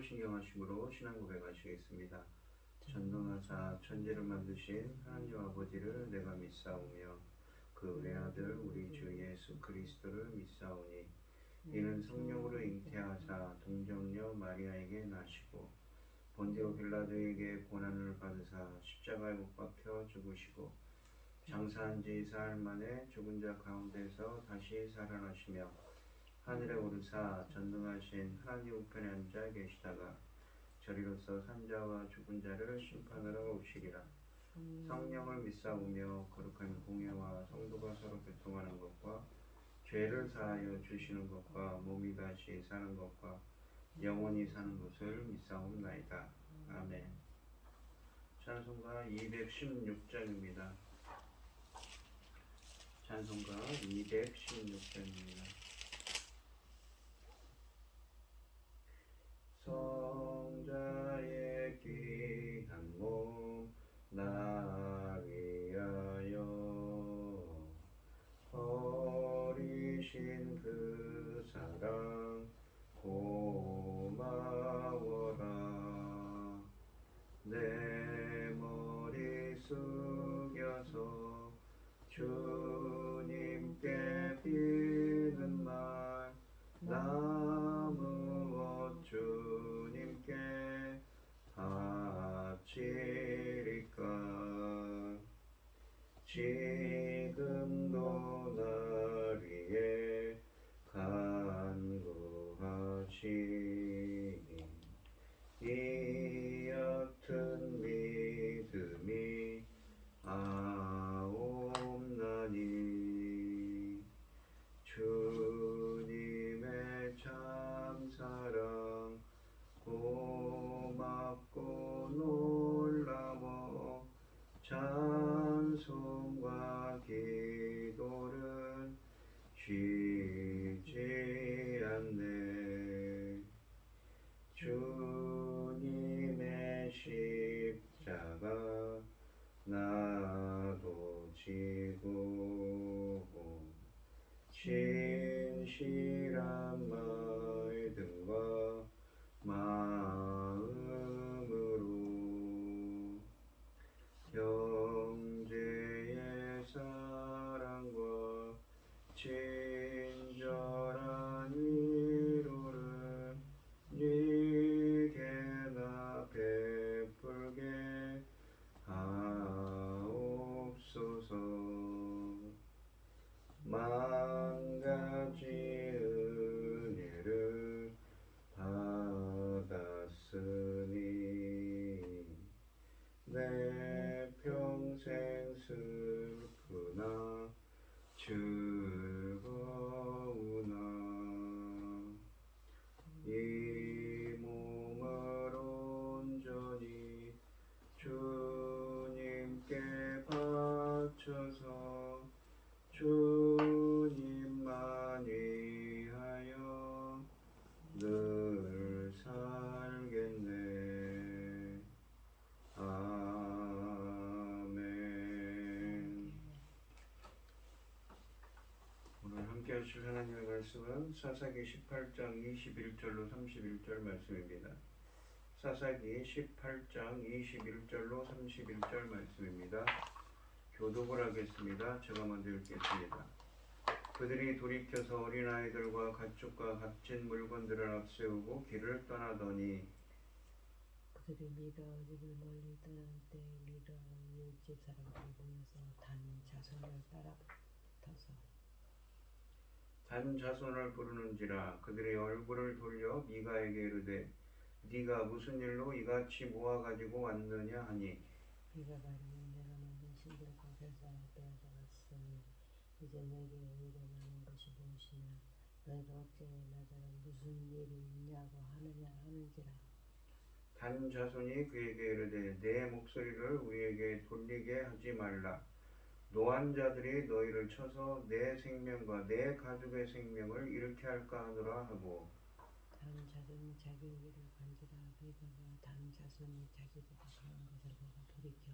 신경하심으로 신앙 고백하시겠습니다. 전능하사 천지를 만드신 하나님 아버지를 내가 믿사오며 그 외아들 우리 주 예수 그리스도를 믿사오니 이는 성령으로 잉태하사 동정녀 마리아에게 나시고 본디오 빌라도에게 고난을 받으사 십자가에 못 박혀 죽으시고 장사한 지 사흘 만에 죽은 자 가운데서 다시 살아나시며 하늘에 오르사 전능하신 하나님 우편에 앉아 계시다가 저리로서 산자와 죽은 자를 심판하러 오시리라. 성령을 믿사오며 거룩한 공예와 성도가 서로 교통하는 것과 죄를 사하여 주시는 것과 몸이 다시 사는 것과 영원히 사는 것을 믿사옵나이다. 아멘. 찬송가 216장입니다. 찬송가 216장입니다. 성자의 귀한 몸 나 위하여 버리신 그 사랑 고마워라. 내 머리 숙여서 주님께 비는 말 나무어 주님께 바치리까. 지금도 날 위해 간구하시니 이 옅은 믿음이 아옵나니 주님의 참사랑 고맙고 놀라워 찬송과 기도를 쉬지 않네. 주님의 십자가 나도 지고 진실한 믿음과 마음으로 형제의 사랑과 친절한 위로를 네게나 베풀게 하옵소서. 만가지 은혜를 받았으니 내 평생 슬프나 즐거우나 이 몸을 온전히 주님께 바쳐서 주님만 위하여 늘 살겠네. 아멘. 오늘 함께 하실 하나님의 말씀은 사사기 18장 21절로 31절 말씀입니다. 사사기 18장 21절로 31절 말씀입니다. 교독을 하겠습니다. 제가 먼저 읽겠습니다. 그들이 돌이켜서 어린아이들과 가축과 값진 물건들을 앞세우고 길을 떠나더니 그들이 미가의 집을 멀리 떠날 때 미가의 집 사람들이 모여서 단 자손을 따라붙어서 단 자손을 부르는지라. 그들이 얼굴을 돌려 미가에게 이르되 네가 무슨 일로 이같이 모아가지고 왔느냐 하니 미가가 이르되 내가 만든 신들과 별상을 빼앗아갔으니 이제 내게 일어나는 것이 무엇이냐. 너희가 어째 나더러 무슨 일이 있냐고 하는지라. 단 자손이 그에게 이르되 내 목소리를 우리에게 돌리게 하지 말라. 노한 자들이 너희를 쳐서 내 생명과 내 가족의 생명을 잃게 할까 하노라 하고 단 자손이 자기에게로 간지라. 미가가 단 자손이 자기보다 강한 것을 보고 돌이켜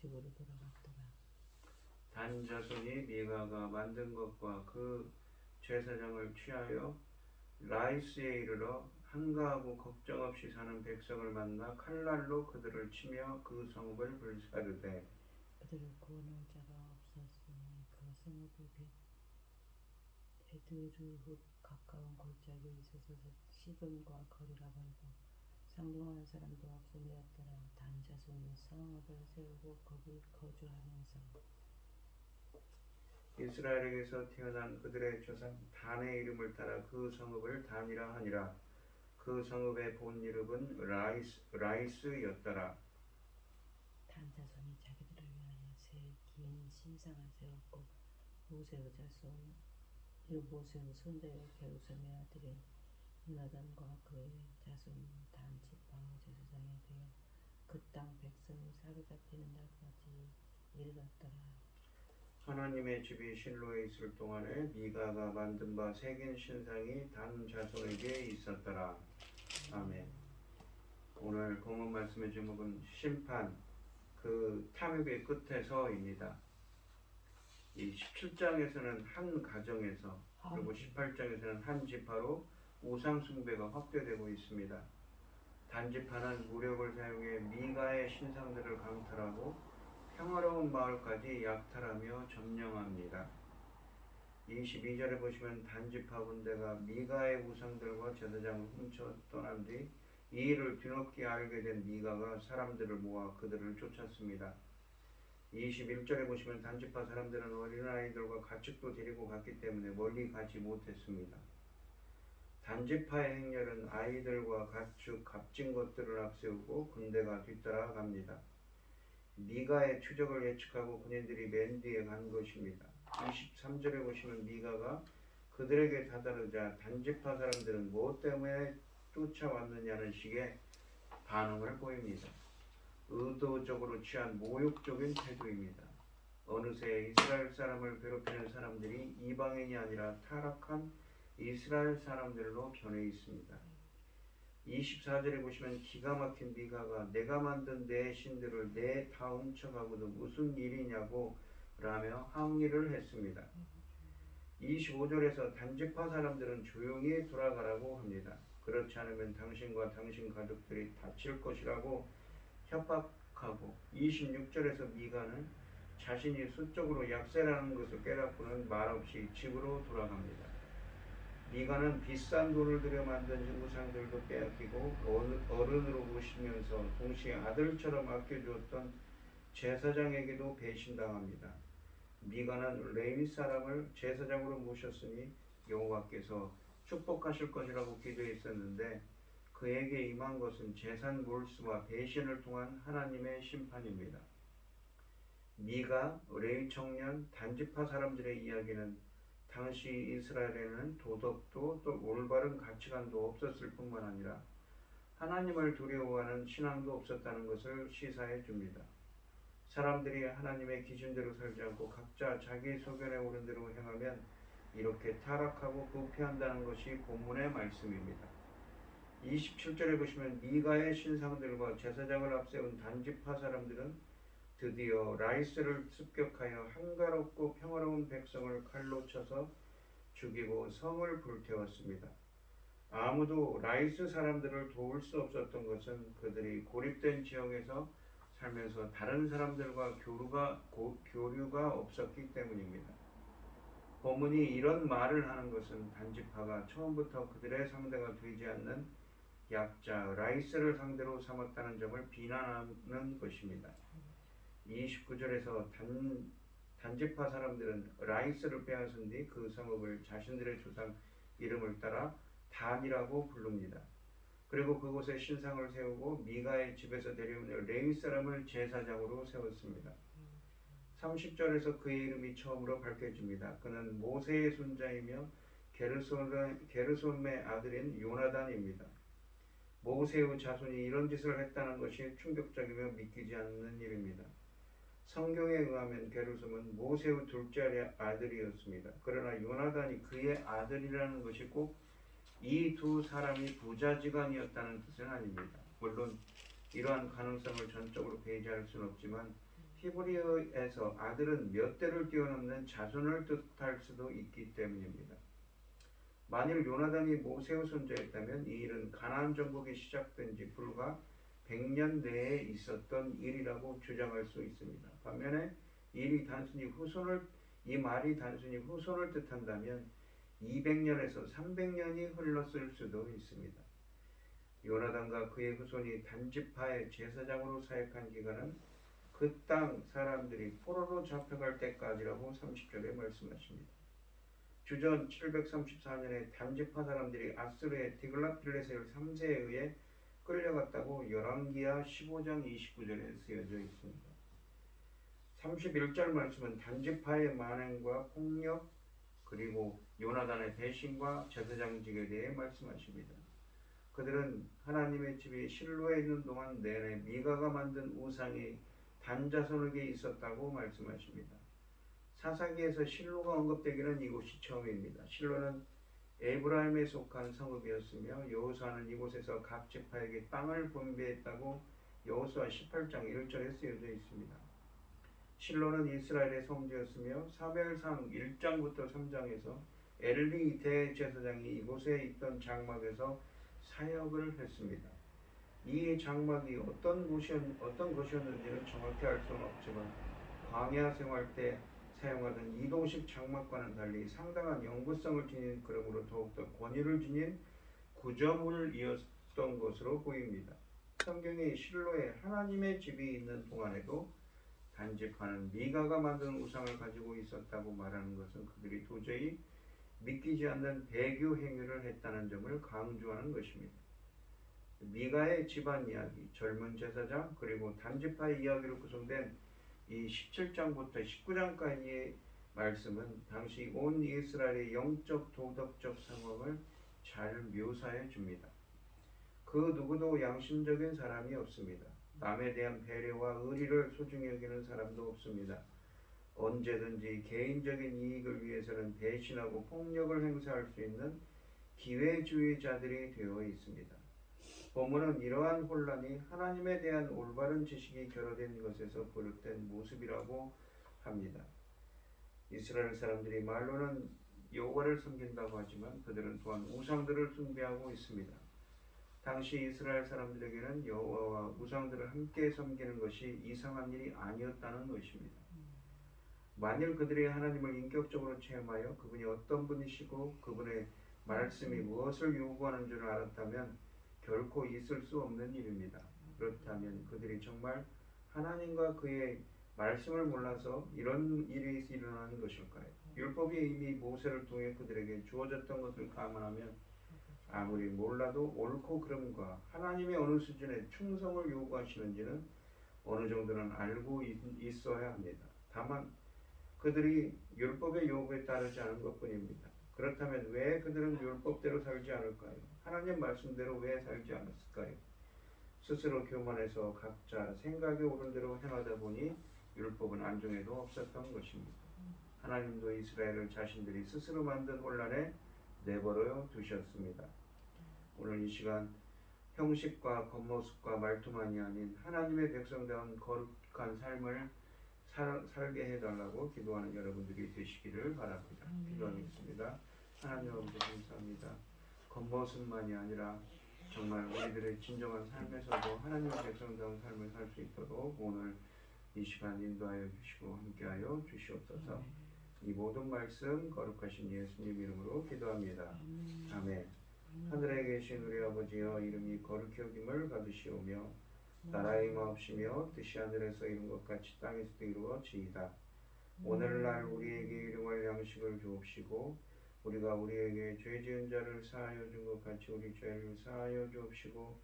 집으로 돌아갔더라. 단 자손이 미가가 만든 것과 그 제사장을 취하여 라이스에 이르러 한가하고 걱정 없이 사는 백성을 만나 칼날로 그들을 치며 그 성읍을 불사르되 그들을 구원할 자가 없었으니 그 성읍이 베드르흡 가까운 골짜기에 있어서 시돈과 거리라 버리고 상종할 사람도 없음이었더라. 단 자손이 성읍을 세우고 거기 거주하면서 이스라엘에게서 태어난 그들의 조상 단의 이름을 따라 그 성읍을 단이라 하니라. 그 성읍의 본 이름은 라이스였더라. 단 자손이 자기들을 위하여 긴 신상을 세웠고 모세의 손자의 게르솜의 아들인 요나단과 그의 자손 단 지파와 제사장이 되어 그 땅 백성이 사로잡히는 날까지 이르렀더라. 하나님의 집이 실로에 있을 동안에 미가가 만든 바 새긴 신상이 단 자손에게 있었더라. 아멘. 오늘 본문 말씀의 제목은 심판, 그 탐욕의 끝에서입니다. 이 17장에서는 한 가정에서 그리고 18장에서는 한 지파로 우상 숭배가 확대되고 있습니다. 단지파는 무력을 사용해 미가의 신상들을 강탈하고 평화로운 마을까지 약탈하며 점령합니다. 22절에 보시면 단지파 군대가 미가의 우상들과 제사장을 훔쳐 떠난 뒤 이 일을 뒤늦게 알게 된 미가가 사람들을 모아 그들을 쫓았습니다. 21절에 보시면 단지파 사람들은 어린아이들과 가축도 데리고 갔기 때문에 멀리 가지 못했습니다. 단지파의 행렬은 아이들과 가축, 값진 것들을 앞세우고 군대가 뒤따라갑니다. 미가의 추적을 예측하고 군인들이 맨 뒤에 간 것입니다. 23절에 보시면 미가가 그들에게 다다르자 단지파 사람들은 무엇 때문에 쫓아왔느냐는 식의 반응을 보입니다. 의도적으로 취한 모욕적인 태도입니다. 어느새 이스라엘 사람을 괴롭히는 사람들이 이방인이 아니라 타락한 이스라엘 사람들로 변해 있습니다. 24절에 보시면 기가 막힌 미가가 내가 만든 내 신들을 내 다 훔쳐가고도 무슨 일이냐고 라며 항의를 했습니다. 25절에서 단지파 사람들은 조용히 돌아가라고 합니다. 그렇지 않으면 당신과 당신 가족들이 다칠 것이라고 협박하고 26절에서 미가는 자신이 수적으로 약세라는 것을 깨닫고는 말없이 집으로 돌아갑니다. 미가는 비싼 돈을 들여 만든 우상들도 빼앗기고 어른으로 모시면서 동시에 아들처럼 아껴주었던 제사장에게도 배신당합니다. 미가는 레위 사람을 제사장으로 모셨으니 여호와께서 축복하실 것이라고 기도했었는데 그에게 임한 것은 재산 몰수와 배신을 통한 하나님의 심판입니다. 미가, 레위 청년, 단지파 사람들의 이야기는 당시 이스라엘에는 도덕도 또 올바른 가치관도 없었을 뿐만 아니라 하나님을 두려워하는 신앙도 없었다는 것을 시사해 줍니다. 사람들이 하나님의 기준대로 살지 않고 각자 자기 소견에 오른 대로 행하면 이렇게 타락하고 부패한다는 것이 본문의 말씀입니다. 27절에 보시면 미가의 신상들과 제사장을 앞세운 단지파 사람들은 드디어 라이스를 습격하여 한가롭고 평화로운 백성을 칼로 쳐서 죽이고 성을 불태웠습니다. 아무도 라이스 사람들을 도울 수 없었던 것은 그들이 고립된 지역에서 살면서 다른 사람들과 교류가 없었기 때문입니다. 본문이 이런 말을 하는 것은 단지파가 처음부터 그들의 상대가 되지 않는 약자 라이스를 상대로 삼았다는 점을 비난하는 것입니다. 29절에서 단지파 사람들은 라이스를 빼앗은 뒤 그 성읍을 자신들의 조상 이름을 따라 단이라고 부릅니다. 그리고 그곳에 신상을 세우고 미가의 집에서 데려온 레위 사람을 제사장으로 세웠습니다. 30절에서 그의 이름이 처음으로 밝혀집니다. 그는 모세의 손자이며 게르솜의 아들인 요나단입니다. 모세의 자손이 이런 짓을 했다는 것이 충격적이며 믿기지 않는 일입니다. 성경에 의하면 게르솜은 모세의 둘째 아들이었습니다. 그러나 요나단이 그의 아들이라는 것이 꼭 이 두 사람이 부자지간이었다는 뜻은 아닙니다. 물론 이러한 가능성을 전적으로 배제할 수는 없지만 히브리어에서 아들은 몇 대를 뛰어넘는 자손을 뜻할 수도 있기 때문입니다. 만일 요나단이 모세의 손자였다면 이 일은 가나안 정복이 시작된 지 불과 100년 내에 있었던 일이라고 주장할 수 있습니다. 반면에 이 말이 단순히 후손을 뜻한다면 200년에서 300년이 흘렀을 수도 있습니다. 요나단과 그의 후손이 단지파의 제사장으로 사역한 기간은 그 땅 사람들이 포로로 잡혀갈 때까지라고 30절에 말씀하십니다. 주전 734년에 단지파 사람들이 아수르의 디글랏빌레셀 3세에 의해 끌려갔다고 열왕기하 15장 29절에 쓰여져 있습니다. 31절 말씀은 단지파의 만행과 폭력 그리고 요나단의 배신과 제사장직에 대해 말씀하십니다. 그들은 하나님의 집이 실로에 있는 동안 내내 미가가 만든 우상이 단자손에게 있었다고 말씀하십니다. 사사기에서 실로가 언급되기는 이곳이 처음입니다. 실로는 에브라임에 속한 성읍이었으며 여호수아는 이곳에서 각 지파에게 땅을 분배했다고 여호수아 18장 1절에 쓰여져 있습니다. 실로는 이스라엘의 성지였으며 사무엘상 1장부터 3장에서 엘리 대제사장이 이곳에 있던 장막에서 사역을 했습니다. 이 장막이 어떤 것이었는지는 정확히 알 수는 없지만 광야 생활 때 사용하던 이동식 장막과는 달리 상당한 영구성을 지닌 그러므로 더욱더 권위를 지닌 구조물이었던 것으로 보입니다. 성경에 실로에 하나님의 집이 있는 동안에도 단지파는 미가가 만든 우상을 가지고 있었다고 말하는 것은 그들이 도저히 믿기지 않는 배교 행위를 했다는 점을 강조하는 것입니다. 미가의 집안 이야기, 젊은 제사장, 그리고 단지파의 이야기로 구성된 이 17장부터 19장까지의 말씀은 당시 온 이스라엘의 영적 도덕적 상황을 잘 묘사해 줍니다. 그 누구도 양심적인 사람이 없습니다. 남에 대한 배려와 의리를 소중히 여기는 사람도 없습니다. 언제든지 개인적인 이익을 위해서는 배신하고 폭력을 행사할 수 있는 기회주의자들이 되어 있습니다. 본문은 이러한 혼란이 하나님에 대한 올바른 지식이 결여된 것에서 비롯된 모습이라고 합니다. 이스라엘 사람들이 말로는 여호와를 섬긴다고 하지만 그들은 또한 우상들을 숭배하고 있습니다. 당시 이스라엘 사람들에게는 여호와와 우상들을 함께 섬기는 것이 이상한 일이 아니었다는 것입니다. 만일 그들이 하나님을 인격적으로 체험하여 그분이 어떤 분이시고 그분의 말씀이 무엇을 요구하는 줄 알았다면 결코 있을 수 없는 일입니다. 그렇다면 그들이 정말 하나님과 그의 말씀을 몰라서 이런 일이 일어나는 것일까요? 율법이 이미 모세를 통해 그들에게 주어졌던 것을 감안하면 아무리 몰라도 옳고 그름과 하나님의 어느 수준의 충성을 요구하시는지는 어느 정도는 알고 있어야 합니다. 다만 그들이 율법의 요구에 따르지 않은 것뿐입니다. 그렇다면 왜 그들은 율법대로 살지 않을까요? 하나님 말씀대로 왜 살지 않았을까요? 스스로 교만해서 각자 생각에 오른 대로 행하다 보니 율법은 안중에도 없었던 것입니다. 하나님도 이스라엘을 자신들이 스스로 만든 혼란에 내버려 두셨습니다. 오늘 이 시간 형식과 겉모습과 말투만이 아닌 하나님의 백성다운 거룩한 삶을 살게 해달라고 기도하는 여러분들이 되시기를 바랍니다. 기도하겠습니다. 하나님 아버지 감사합니다. 겉모습만이 아니라 정말 우리들의 진정한 삶에서도 하나님의 백성다운 삶을 살 수 있도록 오늘 이 시간 인도하여 주시고 함께하여 주시옵소서. 이 모든 말씀 거룩하신 예수님 이름으로 기도합니다. 아멘. 하늘에 계신 우리 아버지여 이름이 거룩히 여김을 받으시오며 나라의 마옵시며 뜻이 하늘에서 이룬 것 같이 땅에서도 이루어지이다. 오늘날 우리에게 일용할 양식을 주옵시고 우리가 우리에게 죄 지은 자를 사하여 준 것 같이 우리 죄를 사하여 주옵시고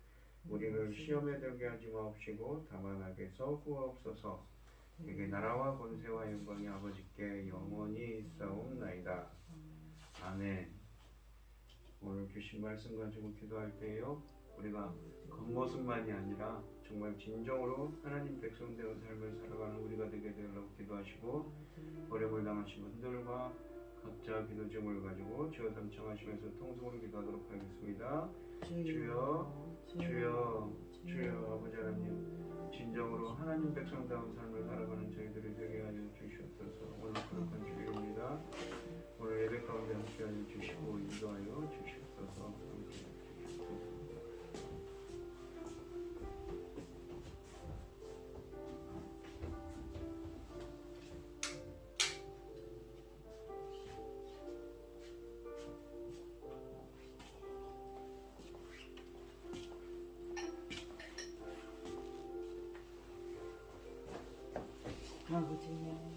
우리를 시험에 들게 하지 마옵시고 다만 악에서 구하옵소서. 이게 나라와 권세와 영광이 아버지께 영원히 있사옵나이다. 아멘. 오늘 주신 말씀 가지고 기도할 때요 우리가 겉모습만이 아니라 정말 진정으로 하나님 백성되어 삶을 살아가는 우리가 되게 되려고 기도하시고 어려움을 당하신 분들과 각자 기도 제목을 가지고 주여 삼청하시면서 통성으로 기도하도록 하겠습니다. 주여 주여 주여 아버지 하나님 진정으로 하나님 백성다운 삶을 살아가는 저희들이 되게 하여 주시옵소서. 오늘 거룩한 주일입니다. 오늘 예배 가운데 함께하여 주시고 인도하여 아버지여